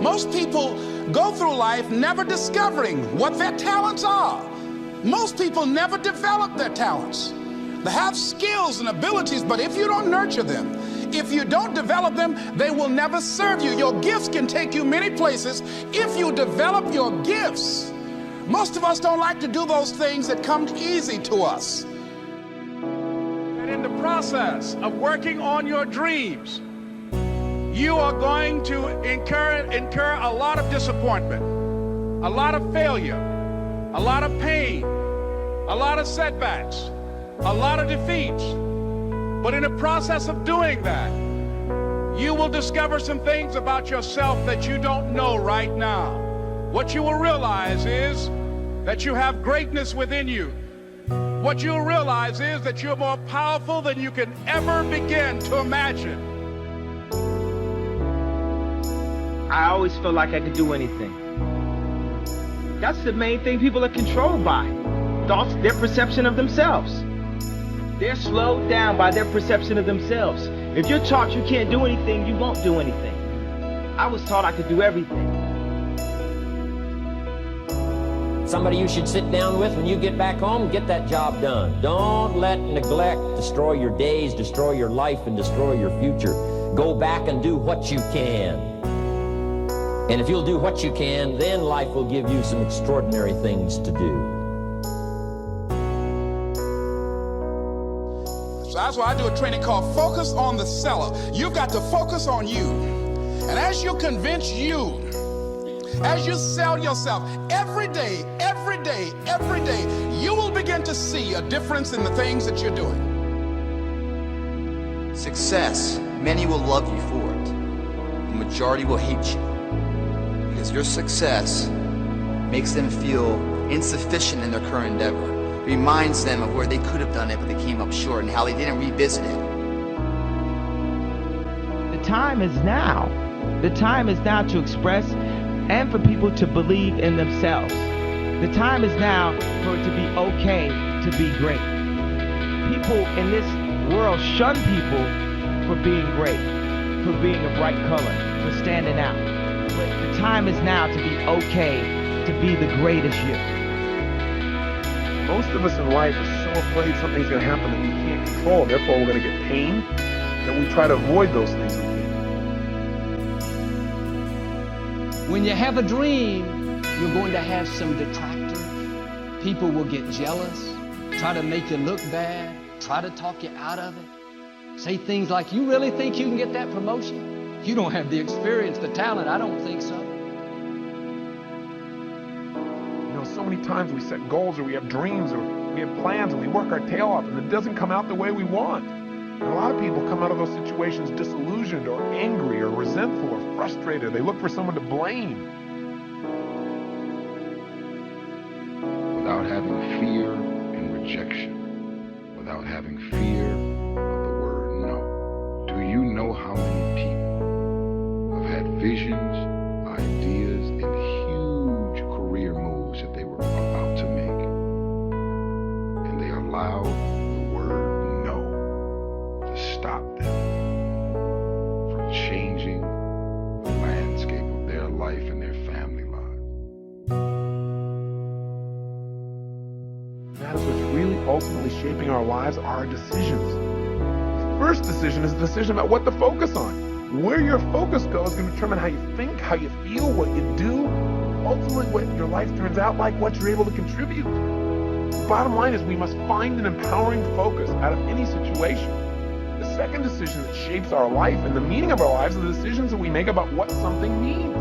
Most people go through life never discovering what their talents are. Most people never develop their talents. They have skills and abilities, but if you don't nurture them, if you don't develop them, they will never serve you. Your gifts can take you many places if you develop your gifts. Most of us don't like to do those things that come easy to us. And in the process of working on your dreams, you are going to incur a lot of disappointment, a lot of failure, a lot of pain, a lot of setbacks, a lot of defeats. But in the process of doing that, you will discover some things about yourself that you don't know right now. What you will realize is that you have greatness within you. What you'll realize is that you're more powerful than you can ever begin to imagine. I always felt like I could do anything. That's the main thing people are controlled by. Thoughts, their perception of themselves. They're slowed down by their perception of themselves. If you're taught you can't do anything, you won't do anything. I was taught I could do everything. Somebody you should sit down with when you get back home and get that job done. Don't let neglect destroy your days, destroy your life, and destroy your future. Go back and do what you can. And if you'll do what you can, then life will give you some extraordinary things to do. So that's why I do a training called Focus on the Seller. You've got to focus on you. And as you convince you, as you sell yourself every day, you will begin to see a difference in the things that you're doing. Success, many will love you for it. The majority will hate you. Because your success makes them feel insufficient in their current endeavor. Reminds them of where they could have done it, but they came up short, and how they didn't revisit it. The time is now. The time is now to express and for people to believe in themselves. The time is now for it to be okay to be great. People in this world shun people for being great, for being a bright color, for standing out. But the time is now to be okay to be the greatest you. Most of us in life are so afraid something's going to happen that we can't control. Therefore, we're going to get pain, that we try to avoid those things we can. When you have a dream, you're going to have some detractors. People will get jealous, try to make you look bad, try to talk you out of it. Say things like, you really think you can get that promotion? You don't have the experience, the talent. I don't think so. So many times we set goals, or we have dreams, or we have plans, and we work our tail off, and it doesn't come out the way we want. And a lot of people come out of those situations disillusioned, or angry, or resentful, or frustrated. They look for someone to blame. Without having fear and rejection, without having fear of the word no. Do you know how many people have had visions, ideas, and huge career moves that they were about to make, and they allowed the word no to stop them from changing the landscape of their life and their family lives? That is what's really ultimately shaping our lives, are our decisions. The first decision is the decision about what to focus on. Where your focus goes is going to determine how you think, how you feel, what you do, ultimately what your life turns out like, what you're able to contribute. The bottom line is we must find an empowering focus out of any situation. The second decision that shapes our life and the meaning of our lives are the decisions that we make about what something means.